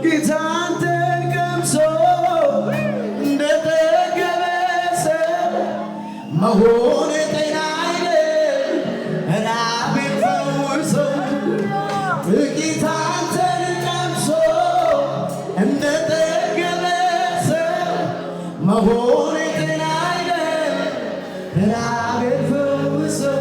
ጌታን ተቀምሶ እንደጠገበ ሰው መሆን ጤና አይደል ራቤን ፈውሰው ጌታን ተቀምሶ እንደጠገበ ሰው መሆን ጤና አይደል ራቤን ፈውሰው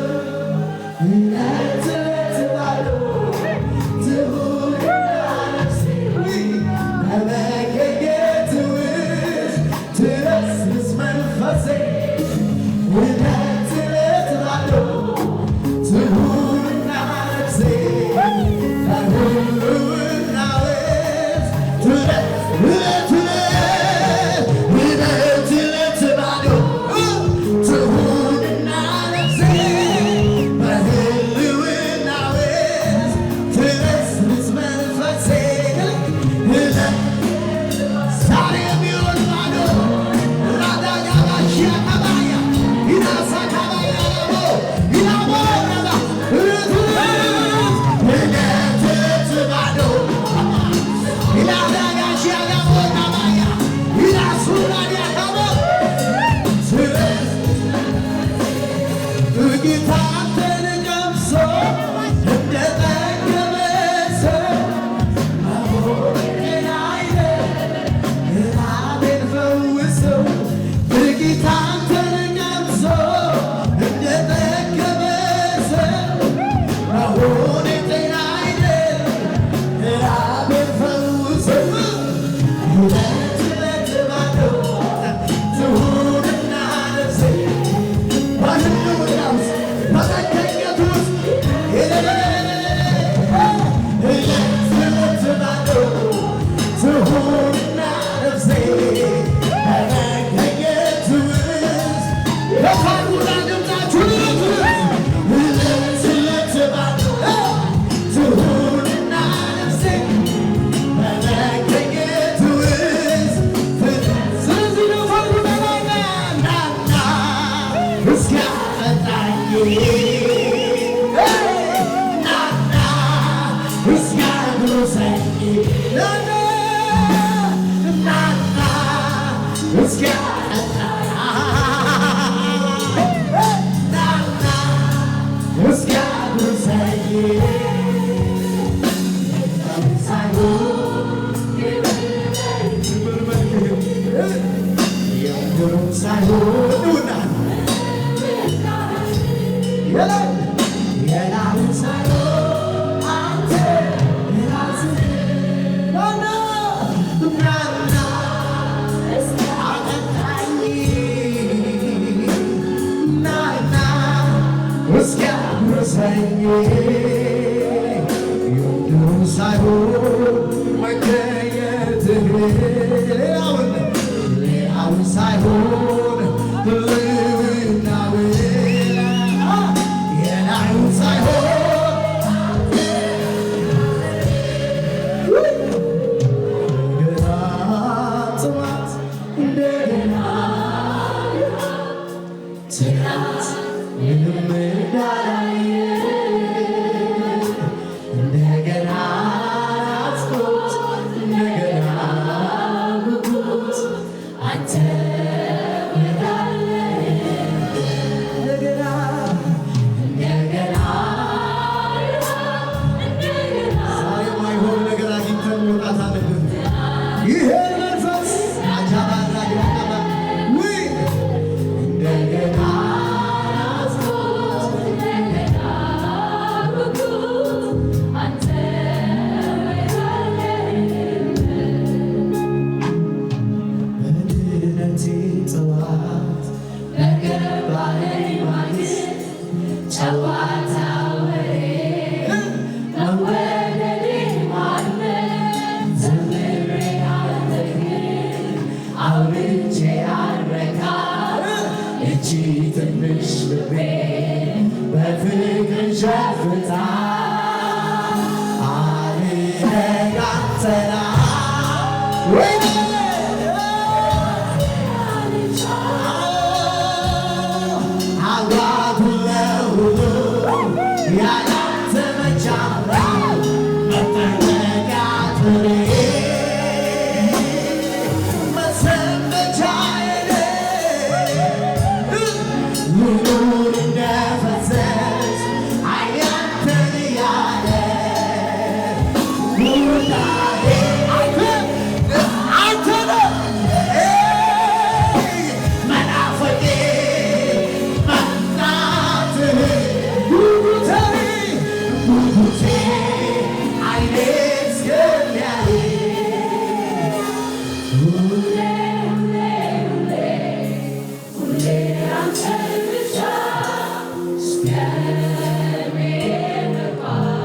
Yeah.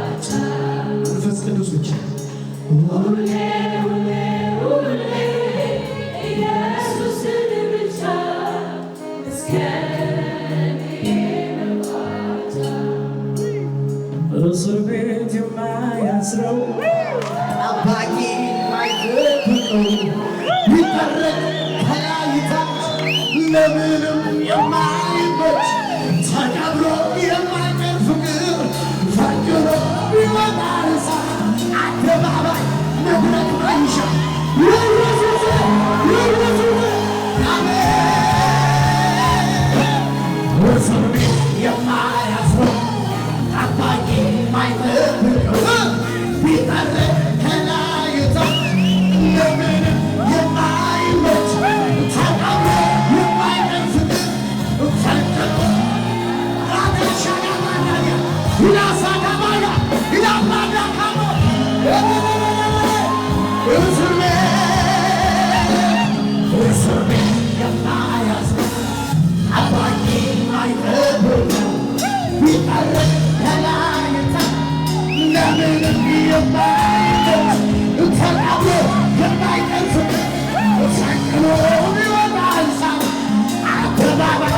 መንፈስ ቅዱስ ብቻ ሁሌ ሁሌ ሁሌ ኢየሱስን ብቻ እስር ቤት የማያስረው ጠባቂ የማይጠብቀው ቢጠረቅ ከላይታች ለምንም የማይመች ተቀብሮ የማይቀር ፍቅር ፈቅሮ ቢወጣ እሳት አደባባይ መድረክ ማይሻ ኢየሱስ ኢየሱስ አሜን። እስር ቤት የማያስረው ጠባቂ የማይጠብቀው ቢጠረቅ ከላይታች ለምንም የማይመች ተቀብሮ የማይቀር ፍቅር ፈቅሮ እስር ቤት የማያስረው ጠባቂ የማይጠብቀው ቢጠረቅ ከላይታች ለምንም የማይመች ተቀብሮ የማይቀር ፍቅር ፈቅሮ ቢወጣ እሳት አደባባይ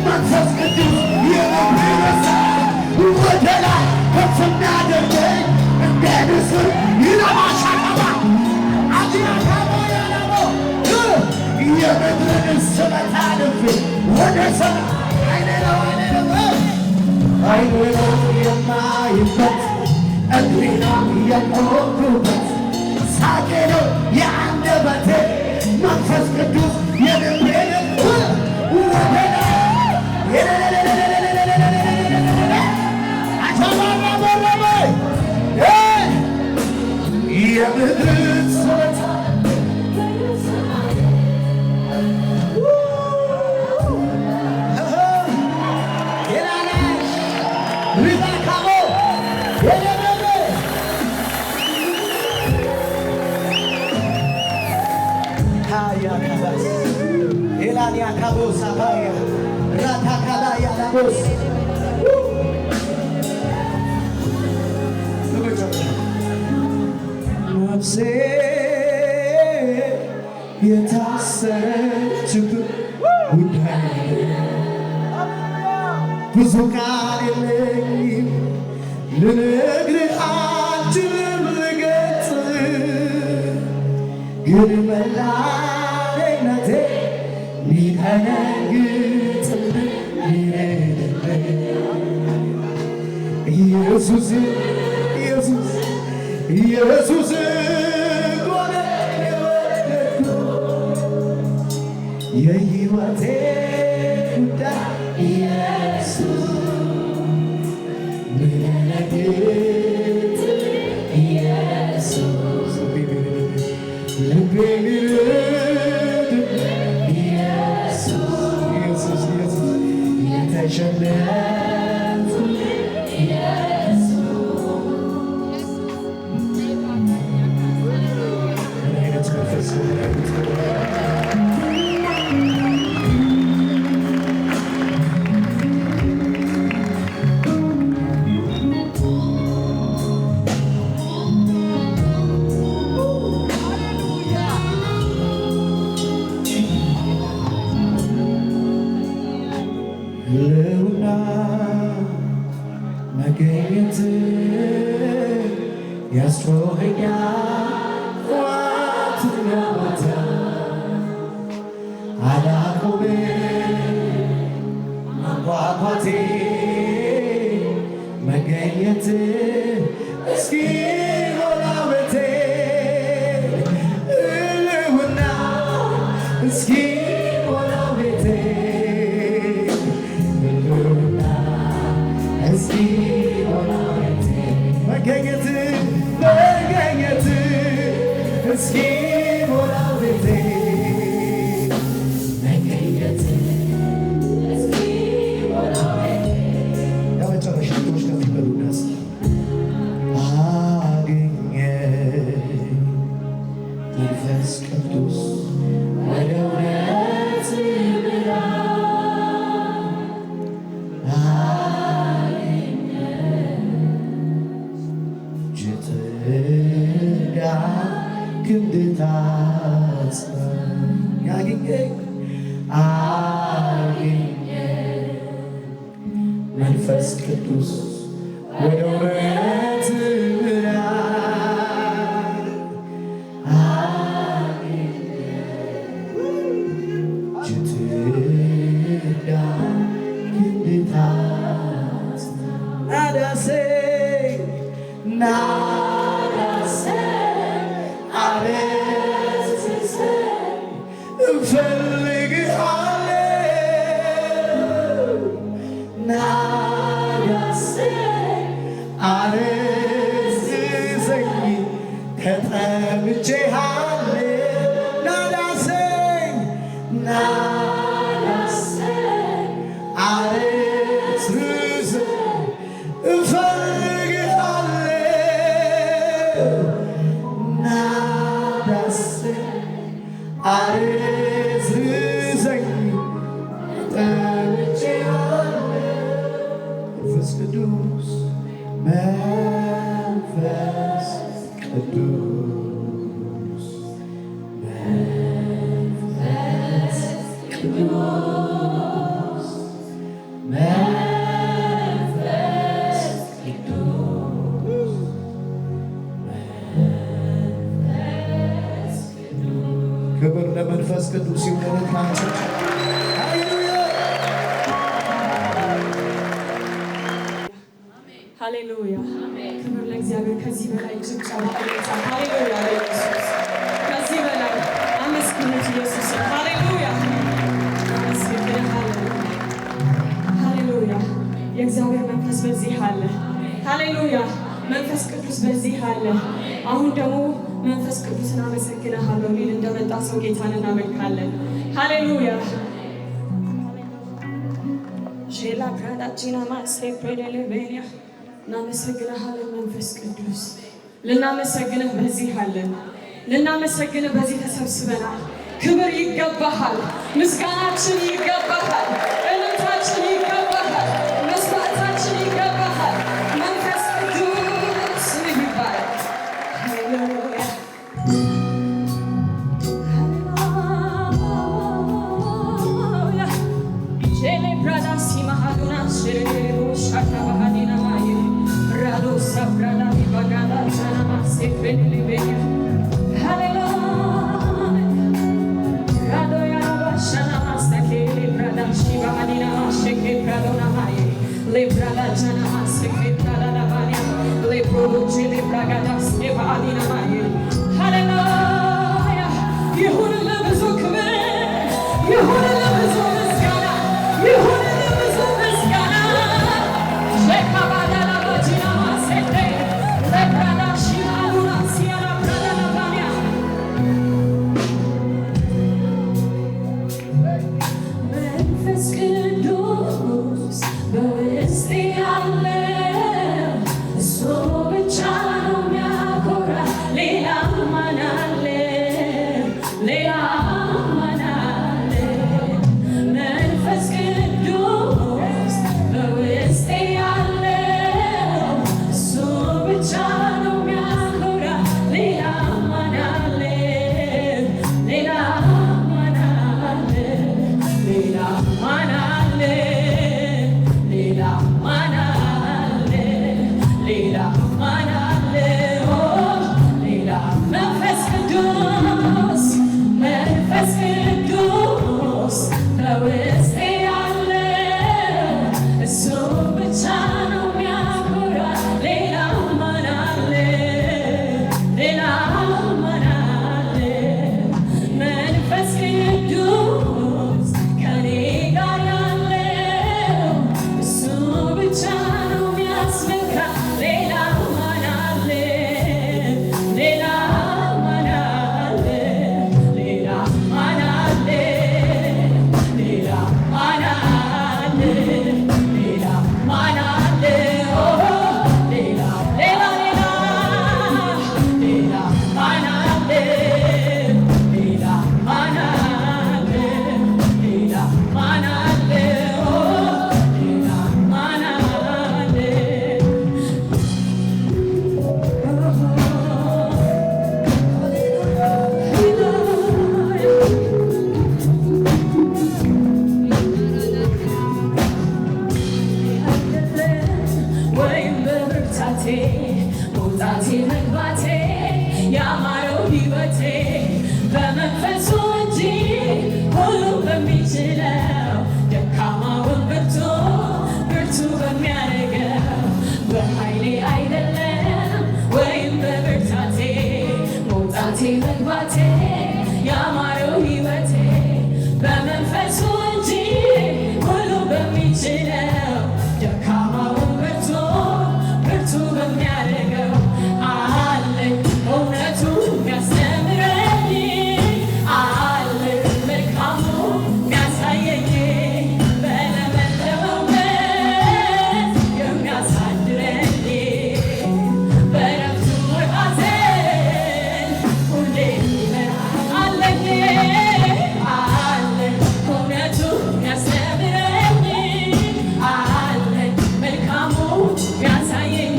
መንፈስ ቅዱስ የሚረሳ ወደ ላይ ከፍ የሚያደርገኝ እንደ ንስር ይለማሻቀባ አዲያካባ ያለመው የምድርን ስበት አልፌ ወደ ሰማይ አይኔ ነው የማይበት እግሬ ነው የቆምኩበት ሳቄ ነው የአንደበቴ መንፈስ ቅዱስ የልቤን የምድርን ስበት ነፍሴ የታሰረችበት ጉዳይ ብዙ ቃል የለኝም ልነግርህ አልችልም ልገልጽህ ግን መላኔነቴ ሊደነግጥልህ ኢየሱስ ኢየሱስ ኢየሱስ ሆነ የሕይወቴ ጉዳይ ኢየሱስ ኢየሱስ ልቤ ሚርድ ኢየሱስ ኢየሱስ ኢየሱስ የተሸነፍ ህልውና መገኘት ያስጮኸኛል ጠዋትና ማታ ማንኳኳቴ መገኘት እስኪ ሞላ ቤቴ እልውና እስኪ ሞላ ቤቴ እልውና እስኪ ሞላ ቤቴ መገኘት እስኪ ሞላ ቤቴ መንፈስ ቅዱስ ወደ እውነት ምራ ጅትጋ ክንድ ታጽናኝ አግኘ መንፈስ ቅዱስ ወደ እውነት ምራ ክብር ለመንፈስ ቅዱስ ይሁን። ሃሌሉያ ክብር ለእግዚአብሔር። ከዚህ በላይ ጭብጨባ ሃሌሉያ ለኢየሱስ። ከዚህ በላይ አመስግኑት ኢየሱስ። ሃሌሉያ ሃሌሉያ። የእግዚአብሔር መንፈስ በዚህ አለ። ሃሌሉያ መንፈስ ቅዱስ በዚህ አለ። አሁን ደግሞ መንፈስ ቅዱስን አመሰግንሃለሁ ሚል እንደመጣ ሰው ጌታን እናመልካለን። ሃሌሉያ ሼላ ፕራዳቺና ማሴ ፕሬደሌቬኒያ እናመሰግንሃለን መንፈስ ቅዱስ። ልናመሰግንህ በዚህ አለን። ልናመሰግንህ በዚህ ተሰብስበናል። ክብር ይገባሃል። ምስጋናችን ይገባሃል። እልልታችን ይገባሃል። መስዋዕታችን ይገባሃል። መንፈስ ቅዱስ ይባላል። ሃሌሉያ ሼሌ ፕራዳሲ ማሃዱና ሼሌ ሻካ ባህዲና ማየ ራዶ ሳብራዳ ቢባጋዳ ቻናማ ሴክሬን ሊቤኛ ሃሌሉያ ራዶ ያባሻናማ ሰኬሌ ፕራዳሺ ባህዲና ማሸኬ ፕራዶና ማየ ሌብራዳ ቻናማ ሴኬ ፕራዳዳ ባኒያ ሌፕሮዶቼ ሌብራጋዳ ስኬ ባህዲና ማየ ሃሌሉያ ይሁን ለብዙ ክብር ይሁን ለብዙ ምስጋና ይሁን ለብዙ ምስጋና ሸካባዳላ ባጂና ማሴቴ ለብራዳ ሺማሉና ሲያላ ብራዳና ባኒያ መንፈስ ቅዱስ በውስጤ ያለ እሱ ብቻ ነው የሚያኮራ ሌላ ማን አለ? ሌላ ማን አለ? በሚችለው ደካማውን ብርቱ ብርቱ በሚያደርገው አለኝ እውነቱ የሚያስተምረኝ አለኝ መልካሙ የሚያሳየኝ በለመለመው መስክ የሚያሳድረኝ በረፍቱ ሐዘን ሁሌ የሚመራ አለኝ አለኝ እውነቱ የሚያስተምረኝ አለኝ መልካሙ የሚያሳየኝ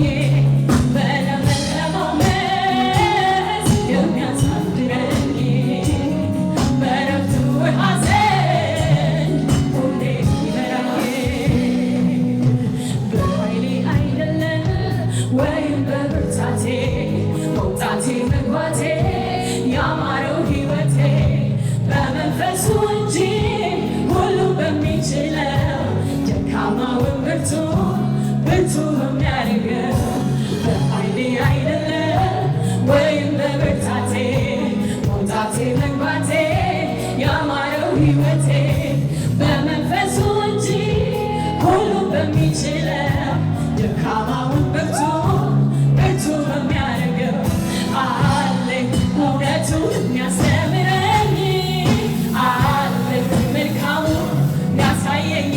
በለመለመው መስክ የሚያሳድረኝ በረፍቱ ሐዘን ሁሌ የሚመራኝ በኃይሌ አይደለም ወይም በብርታቴ መውጣቴ መግባቴ ያማረው ሕይወቴ በመንፈሱ እንጂ ሁሉ በሚችለው ደካማውን ብርቱ ብርቱ በሚያደርገው በኃይሌ አይደለም ወይም በብርታቴ መውጣቴ መግባቴ ያማረው ሕይወቴ በመንፈሱ እንጂ ሁሉ በሚችለው ደካማውን ብርቱ ብርቱ በሚያደርገው አለኝ እውነቱ የሚያስተምረኝ አለኝ መልካሙ የሚያሳየኝ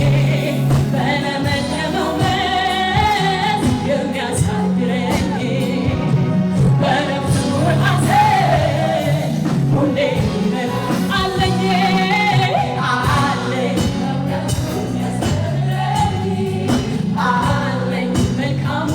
በለመለመው መስክ የሚያሳድረኝ በረፍቱ ሐዘን ሁሌ የሚመራ አለኝ አለኝ እውነቱ የሚያስተምረኝ አለኝ መልካሙ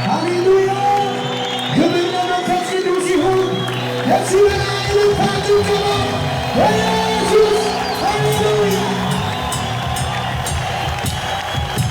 ሃሌሉያ ክብር ለመንፈስ ቅዱስ ይሁን። ደስ ይበላል።